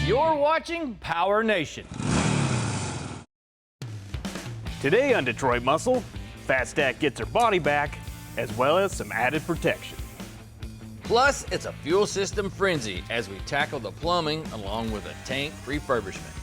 You're watching PowerNation. Today on Detroit Muscle, Fat Stack gets her body back, as well as some added protection. Plus, it's a fuel system frenzy as we tackle the plumbing along with a tank refurbishment.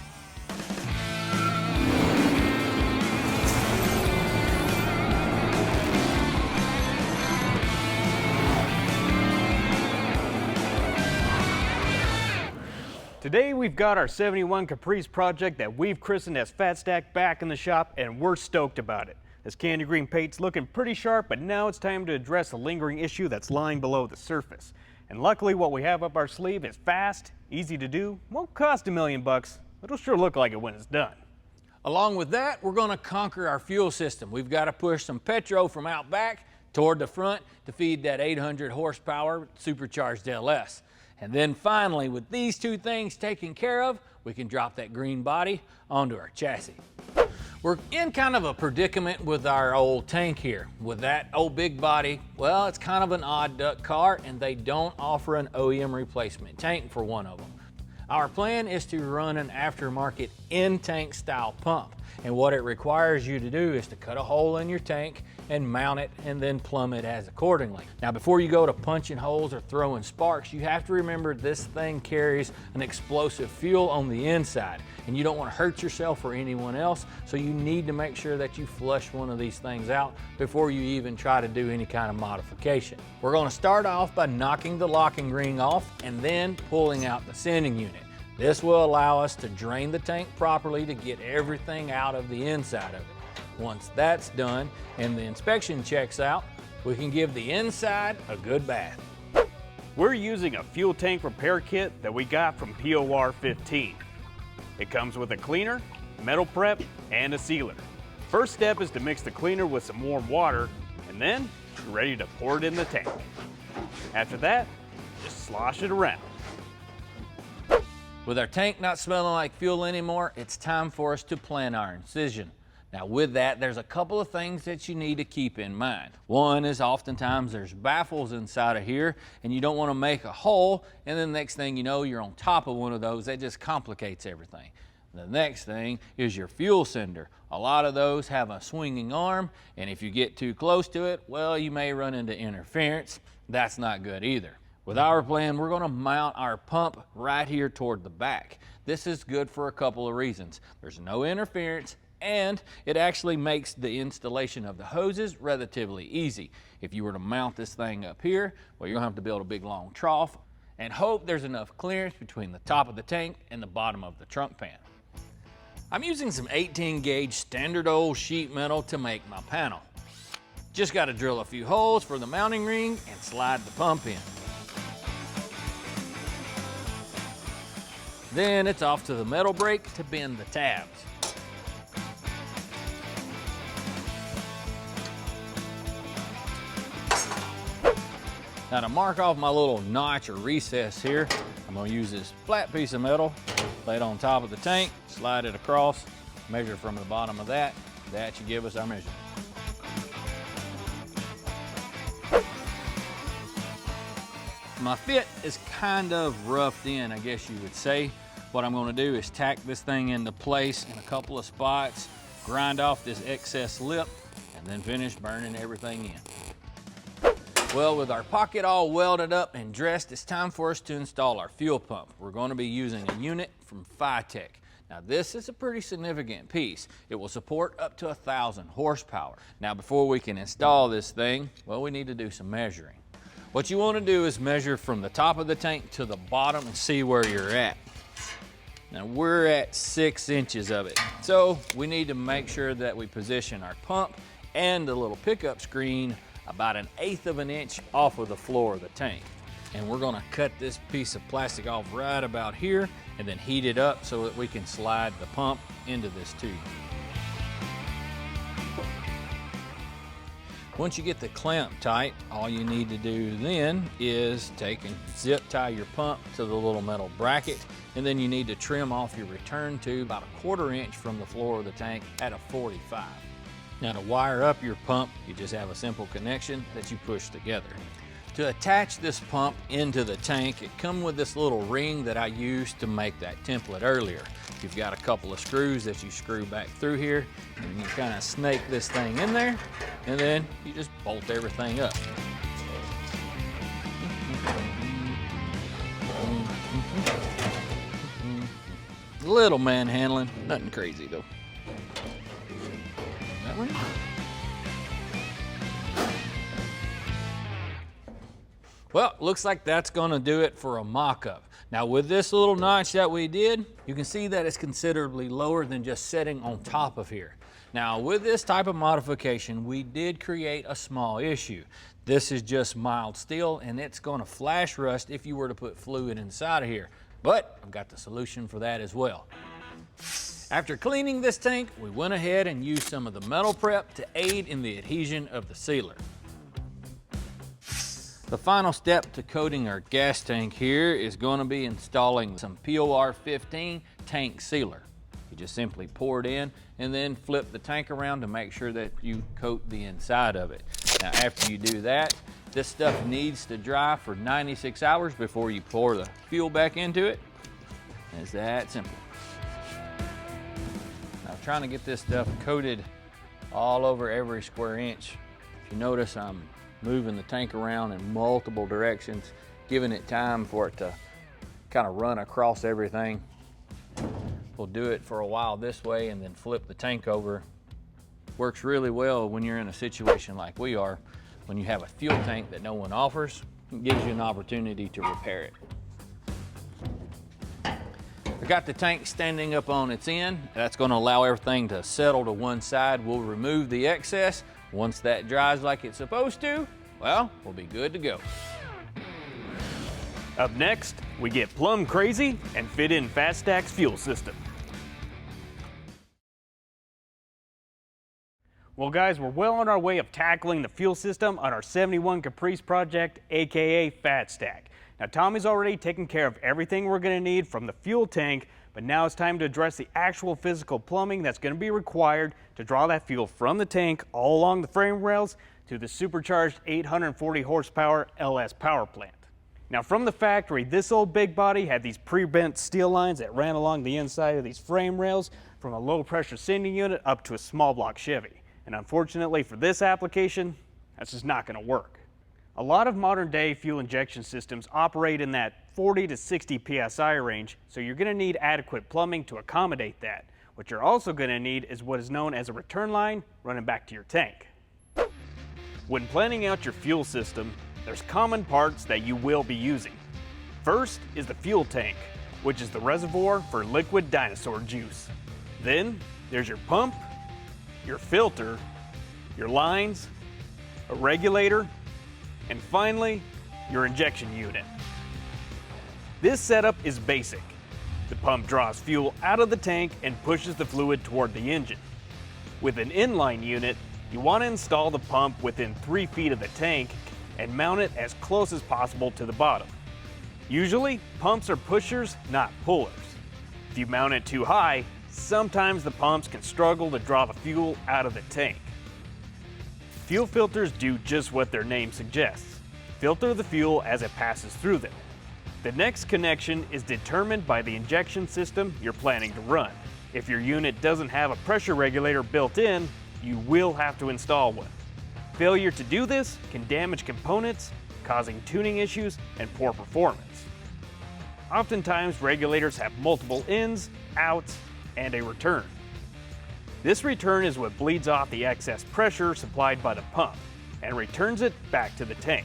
Today we've got our 71 Caprice project that we've christened as Fat Stack back in the shop, and we're stoked about it. This candy green paint's looking pretty sharp, but now it's time to address a lingering issue that's lying below the surface. And luckily what we have up our sleeve is fast, easy to do, won't cost $1 million, but it'll sure look like it when it's done. Along with that, we're going to conquer our fuel system. We've got to push some petrol from out back toward the front to feed that 800 horsepower supercharged LS. And then finally, with these two things taken care of, we can drop that green body onto our chassis. We're in kind of a predicament with our old tank here. With that old big body, well, it's kind of an odd duck car, and they don't offer an OEM replacement tank for one of them. Our plan is to run an aftermarket in-tank style pump. And what it requires you to do is to cut a hole in your tank and mount it and then plumb it as accordingly. Now, before you go to punching holes or throwing sparks, you have to remember this thing carries an explosive fuel on the inside, and you don't want to hurt yourself or anyone else, so you need to make sure that you flush one of these things out before you even try to do any kind of modification. We're going to start off by knocking the locking ring off and then pulling out the sending unit. This will allow us to drain the tank properly to get everything out of the inside of it. Once that's done and the inspection checks out, we can give the inside a good bath. We're using a fuel tank repair kit that we got from P.O.R 15. It comes with a cleaner, metal prep, and a sealer. First step is to mix the cleaner with some warm water, and then you're ready to pour it in the tank. After that, just slosh it around. With our tank not smelling like fuel anymore, it's time for us to plan our incision. Now with that, there's a couple of things that you need to keep in mind. One is oftentimes there's baffles inside of here and you don't want to make a hole, and then the next thing you know, you're on top of one of those. That just complicates everything. The next thing is your fuel sender. A lot of those have a swinging arm, and if you get too close to it, well, you may run into interference. That's not good either. With our plan, we're going to mount our pump right here toward the back. This is good for a couple of reasons. There's no interference, and it actually makes the installation of the hoses relatively easy. If you were to mount this thing up here, well, you're going to have to build a big long trough and hope there's enough clearance between the top of the tank and the bottom of the trunk pan. I'm using some 18 gauge standard old sheet metal to make my panel. Just got to drill a few holes for the mounting ring and slide the pump in. Then it's off to the metal brake to bend the tabs. Now to mark off my little notch or recess here, I'm going to use this flat piece of metal, lay it on top of the tank, slide it across, measure from the bottom of that. That should give us our measurement. My fit is kind of roughed in, I guess you would say. What I'm going to do is tack this thing into place in a couple of spots, grind off this excess lip, and then finish burning everything in. Well, with our pocket all welded up and dressed, it's time for us to install our fuel pump. We're going to be using a unit from FiTech. Now this is a pretty significant piece. It will support up to 1,000 horsepower. Now before we can install this thing, well, we need to do some measuring. What you want to do is measure from the top of the tank to the bottom and see where you're at. Now we're at 6 inches of it. So we need to make sure that we position our pump and the little pickup screen about 1/8 of an inch off of the floor of the tank. And we're going to cut this piece of plastic off right about here and then heat it up so that we can slide the pump into this tube. Once you get the clamp tight, all you need to do then is take and zip tie your pump to the little metal bracket, and then you need to trim off your return tube about 1/4 inch from the floor of the tank at a 45. Now to wire up your pump, you just have a simple connection that you push together. To attach this pump into the tank, it comes with this little ring that I used to make that template earlier. You've got a couple of screws that you screw back through here, and you kind of snake this thing in there, and then you just bolt everything up. Little manhandling, nothing crazy though. That one? Well, looks like that's gonna do it for a mock-up. Now with this little notch that we did, you can see that it's considerably lower than just sitting on top of here. Now with this type of modification, we did create a small issue. This is just mild steel and it's gonna flash rust if you were to put fluid inside of here. But I've got the solution for that as well. After cleaning this tank, we went ahead and used some of the metal prep to aid in the adhesion of the sealer. The final step to coating our gas tank here is going to be installing some P.O.R. 15 tank sealer. You just simply pour it in and then flip the tank around to make sure that you coat the inside of it. Now after you do that, this stuff needs to dry for 96 hours before you pour the fuel back into it. It's that simple. Now trying to get this stuff coated all over every square inch. If you notice, I'm moving the tank around in multiple directions, giving it time for it to kind of run across everything. We'll do it for a while this way and then flip the tank over. Works really well when you're in a situation like we are, when you have a fuel tank that no one offers. It gives you an opportunity to repair it. I got the tank standing up on its end. That's going to allow everything to settle to one side. We'll remove the excess. Once that dries like it's supposed to, well, we'll be good to go. Up next, we get plumb crazy and fit in Fat Stack's fuel system. Well guys, we're well on our way of tackling the fuel system on our 71 Caprice project, aka Fat Stack. Now Tommy's already taken care of everything we're going to need from the fuel tank, but now it's time to address the actual physical plumbing that's going to be required to draw that fuel from the tank all along the frame rails to the supercharged 840 horsepower LS power plant. Now from the factory, this old big body had these pre-bent steel lines that ran along the inside of these frame rails from a low pressure sending unit up to a small block Chevy. And unfortunately for this application, that's just not going to work. A lot of modern day fuel injection systems operate in that 40 to 60 psi range, so you're going to need adequate plumbing to accommodate that. What you're also going to need is what is known as a return line running back to your tank. When planning out your fuel system, there's common parts that you will be using. First is the fuel tank, which is the reservoir for liquid dinosaur juice. Then there's your pump, your filter, your lines, a regulator, and finally, your injection unit. This setup is basic. The pump draws fuel out of the tank and pushes the fluid toward the engine. With an inline unit, you want to install the pump within 3 feet of the tank and mount it as close as possible to the bottom. Usually, pumps are pushers, not pullers. If you mount it too high, sometimes the pumps can struggle to draw the fuel out of the tank. Fuel filters do just what their name suggests. Filter the fuel as it passes through them. The next connection is determined by the injection system you're planning to run. If your unit doesn't have a pressure regulator built in, you will have to install one. Failure to do this can damage components, causing tuning issues and poor performance. Oftentimes, regulators have multiple ins, outs, and a return. This return is what bleeds off the excess pressure supplied by the pump and returns it back to the tank.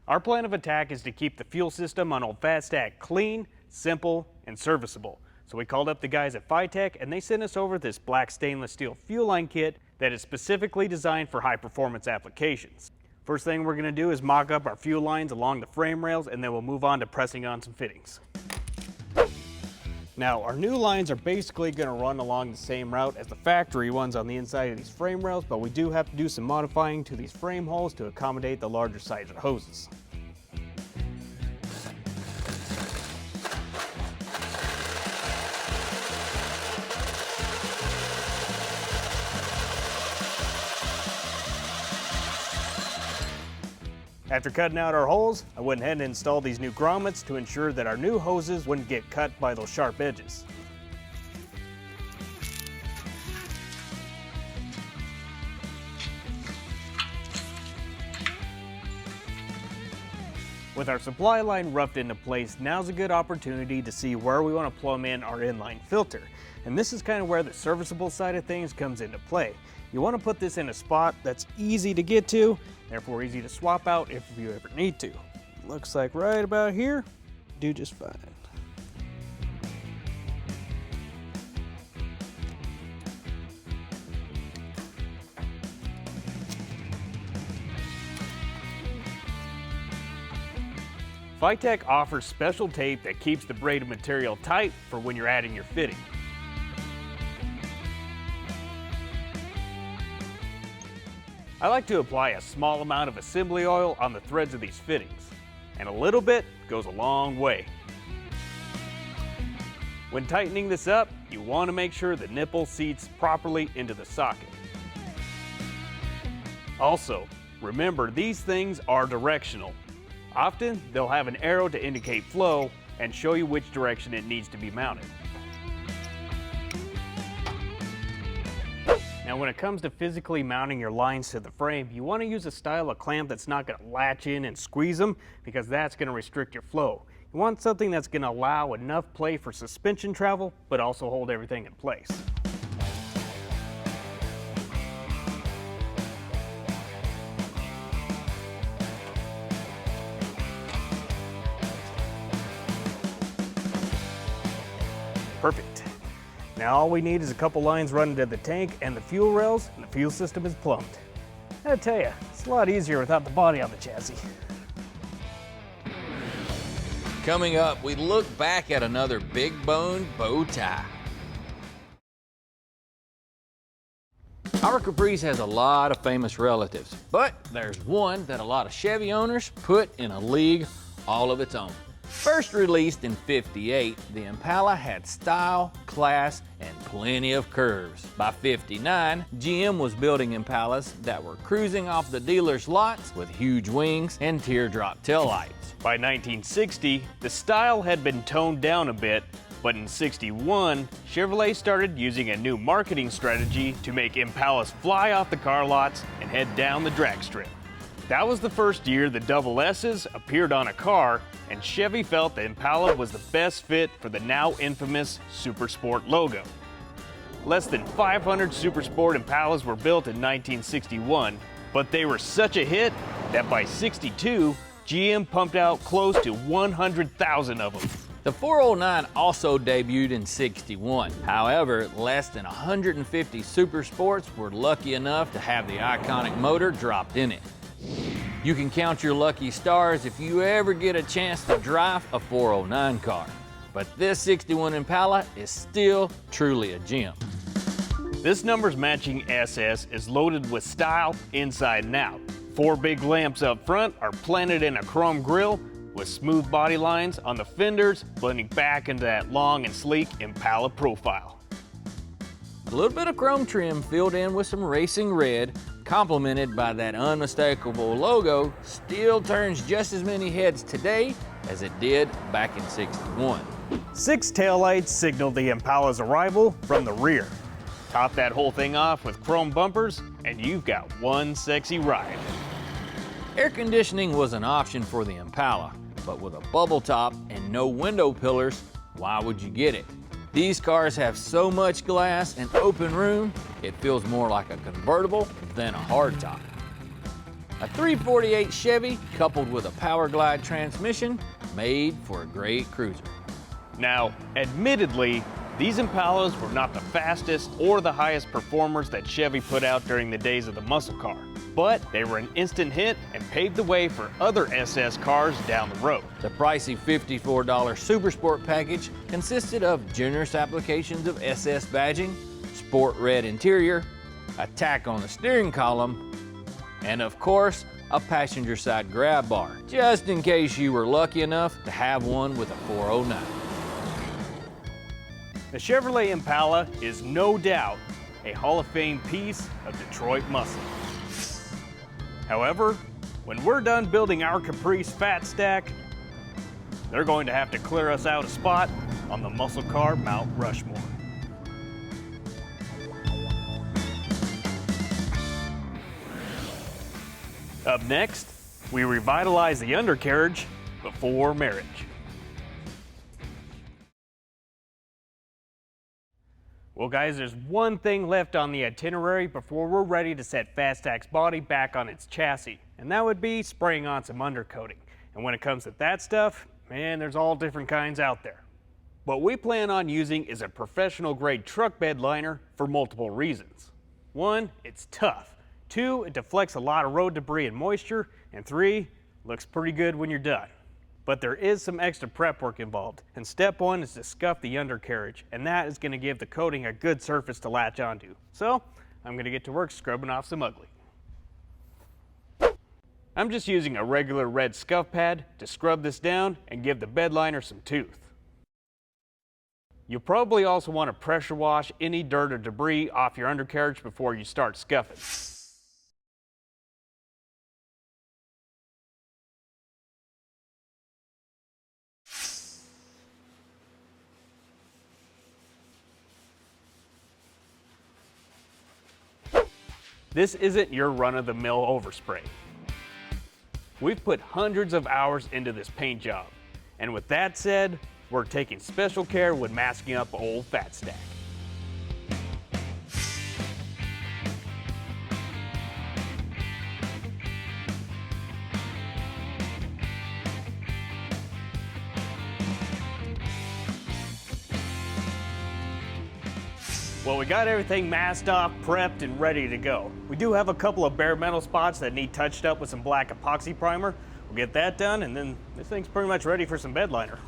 Our plan of attack is to keep the fuel system on old Fat Stack clean, simple, and serviceable. So we called up the guys at FiTech and they sent us over this black stainless steel fuel line kit that is specifically designed for high performance applications. First thing we're going to do is mock up our fuel lines along the frame rails, and then we'll move on to pressing on some fittings. Now, our new lines are basically going to run along the same route as the factory ones on the inside of these frame rails, but we do have to do some modifying to these frame holes to accommodate the larger size of hoses. After cutting out our holes, I went ahead and installed these new grommets to ensure that our new hoses wouldn't get cut by those sharp edges. With our supply line roughed into place, now's a good opportunity to see where we want to plumb in our inline filter. And this is kind of where the serviceable side of things comes into play. You want to put this in a spot that's easy to get to, therefore easy to swap out if you ever need to. Looks like right about here, do just fine. FiTech offers special tape that keeps the braided material tight for when you're adding your fitting. I like to apply a small amount of assembly oil on the threads of these fittings, and a little bit goes a long way. When tightening this up, you want to make sure the nipple seats properly into the socket. Also, remember these things are directional. Often, they'll have an arrow to indicate flow and show you which direction it needs to be mounted. Now, when it comes to physically mounting your lines to the frame, you want to use a style of clamp that's not going to latch in and squeeze them, because that's going to restrict your flow. You want something that's going to allow enough play for suspension travel, but also hold everything in place. Perfect. Now all we need is a couple lines running to the tank and the fuel rails, and the fuel system is plumbed. I tell you, it's a lot easier without the body on the chassis. Coming up, we look back at another big bone bow tie. Our Caprice has a lot of famous relatives, but there's one that a lot of Chevy owners put in a league all of its own. First released in '58, the Impala had style, class, and plenty of curves. By '59, GM was building Impalas that were cruising off the dealer's lots with huge wings and teardrop taillights. By 1960, the style had been toned down a bit, but in '61, Chevrolet started using a new marketing strategy to make Impalas fly off the car lots and head down the drag strip. That was the first year the double S's appeared on a car, and Chevy felt the Impala was the best fit for the now infamous Super Sport logo. Less than 500 Super Sport Impalas were built in 1961, but they were such a hit that by '62, GM pumped out close to 100,000 of them. The 409 also debuted in '61. However, less than 150 Super Sports were lucky enough to have the iconic motor dropped in it. You can count your lucky stars if you ever get a chance to drive a 409 car. But this '61 Impala is still truly a gem. This numbers matching SS is loaded with style inside and out. 4 big lamps up front are planted in a chrome grille with smooth body lines on the fenders, blending back into that long and sleek Impala profile. A little bit of chrome trim filled in with some racing red, complemented by that unmistakable logo, still turns just as many heads today as it did back in '61. 6 taillights signal the Impala's arrival from the rear. Top that whole thing off with chrome bumpers, and you've got one sexy ride. Air conditioning was an option for the Impala, but with a bubble top and no window pillars, why would you get it? These cars have so much glass and open room, it feels more like a convertible than a hardtop. A 348 Chevy coupled with a Power Glide transmission made for a great cruiser. Now, admittedly, these Impalas were not the fastest or the highest performers that Chevy put out during the days of the muscle car, but they were an instant hit and paved the way for other SS cars down the road. The pricey $54 Super Sport package consisted of generous applications of SS badging, sport red interior, a tack on the steering column, and of course, a passenger side grab bar, just in case you were lucky enough to have one with a 409. The Chevrolet Impala is no doubt a Hall of Fame piece of Detroit muscle. However, When we're done building our Caprice Fat Stack, they're going to have to clear us out a spot on the muscle car Mount Rushmore. Up next, we revitalize the undercarriage before marriage. Well guys, there's one thing left on the itinerary before we're ready to set Fat Stack's body back on its chassis, and that would be spraying on some undercoating. And when it comes to that stuff, man, there's all different kinds out there. What we plan on using is a professional grade truck bed liner for multiple reasons. 1, it's tough. 2, it deflects a lot of road debris and moisture. And 3, looks pretty good when you're done. But there is some extra prep work involved, and step 1 is to scuff the undercarriage, and that is going to give the coating a good surface to latch onto. So I'm going to get to work scrubbing off some ugly. I'm just using a regular red scuff pad to scrub this down and give the bed liner some tooth. You'll probably also want to pressure wash any dirt or debris off your undercarriage before you start scuffing. This isn't your run-of-the-mill overspray. We've put hundreds of hours into this paint job, and with that said, we're taking special care when masking up old Fat Stack. Well, we got everything masked off, prepped, and ready to go. We do have a couple of bare metal spots that need touched up with some black epoxy primer. We'll get that done, and then this thing's pretty much ready for some bed liner.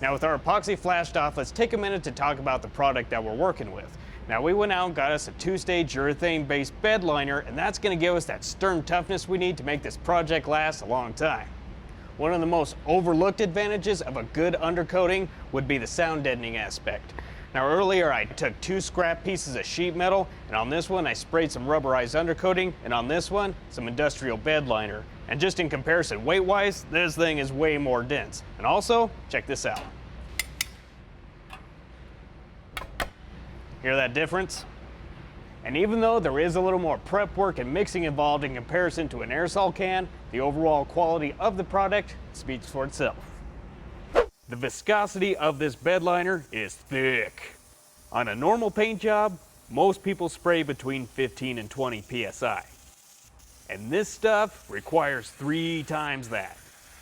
Now with our epoxy flashed off, let's take a minute to talk about the product that we're working with. Now we went out and got us a 2-stage urethane-based bed liner, and that's going to give us that stern toughness we need to make this project last a long time. One of the most overlooked advantages of a good undercoating would be the sound deadening aspect. Now earlier I took 2 scrap pieces of sheet metal, and on this one I sprayed some rubberized undercoating, and on this one some industrial bed liner. And just in comparison weight-wise, this thing is way more dense. And also, check this out. Hear that difference? And even though there is a little more prep work and mixing involved in comparison to an aerosol can, the overall quality of the product speaks for itself. The viscosity of this bed liner is thick. On a normal paint job, most people spray between 15 and 20 psi. And this stuff requires 3 times that.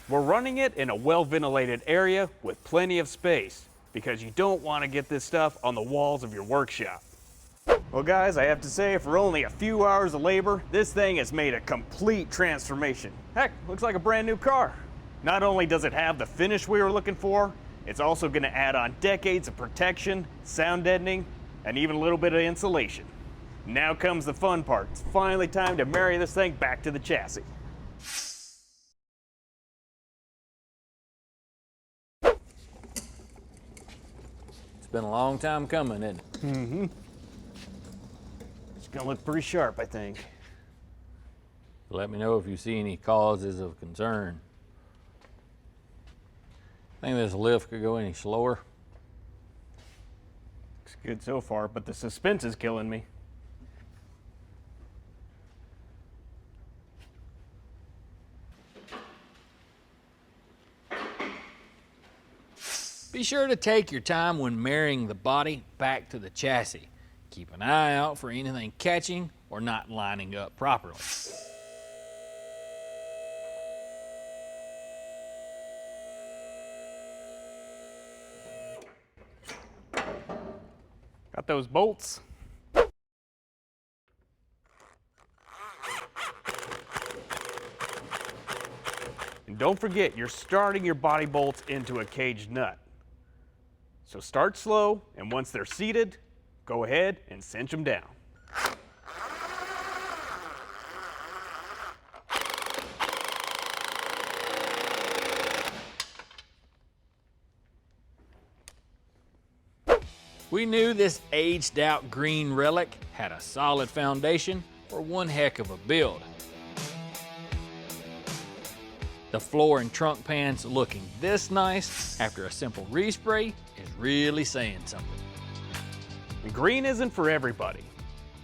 We're running it in a well-ventilated area with plenty of space, because you don't want to get this stuff on the walls of your workshop. Well guys, I have to say, for only a few hours of labor, this thing has made a complete transformation. Heck, looks like a brand new car. Not only does it have the finish we were looking for, it's also going to add on decades of protection, sound deadening, and even a little bit of insulation. Now comes the fun part. It's finally time to marry this thing back to the chassis. It's been a long time coming, isn't it? Mm-hmm. It's gonna look pretty sharp, I think. Let me know if you see any causes of concern. Think this lift could go any slower? Looks good so far, but the suspense is killing me. Be sure to take your time when marrying the body back to the chassis. Keep an eye out for anything catching or not lining up properly. Got those bolts? And don't forget, you're starting your body bolts into a caged nut. So start slow, and once they're seated, go ahead and cinch them down. We knew this aged out green relic had a solid foundation for one heck of a build. The floor and trunk pans looking this nice after a simple respray is really saying something. And green isn't for everybody.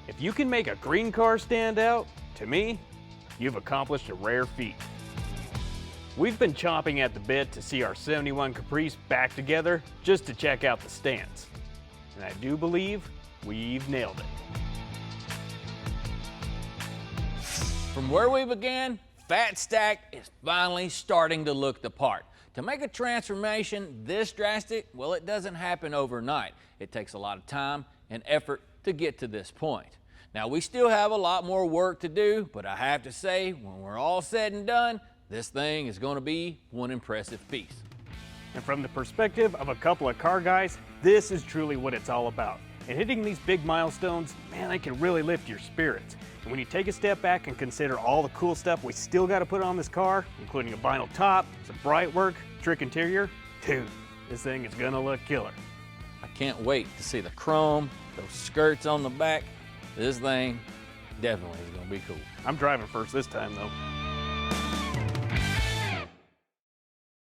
If you can make a green car stand out, to me, you've accomplished a rare feat. We've been chomping at the bit to see our 71 Caprice back together just to check out the stance. And I do believe we've nailed it. From where we began, Fat Stack is finally starting to look the part. To make a transformation this drastic, well, it doesn't happen overnight. It takes a lot of time and effort to get to this point. Now, we still have a lot more work to do, but I have to say, when we're all said and done, this thing is going to be one impressive piece. And from the perspective of a couple of car guys, this is truly what it's all about. And hitting these big milestones, man, they can really lift your spirits. And when you take a step back and consider all the cool stuff we still got to put on this car, including a vinyl top, some bright work, trick interior, dude, this thing is gonna look killer. I can't wait to see the chrome, those skirts on the back. This thing definitely is gonna be cool. I'm driving first this time though.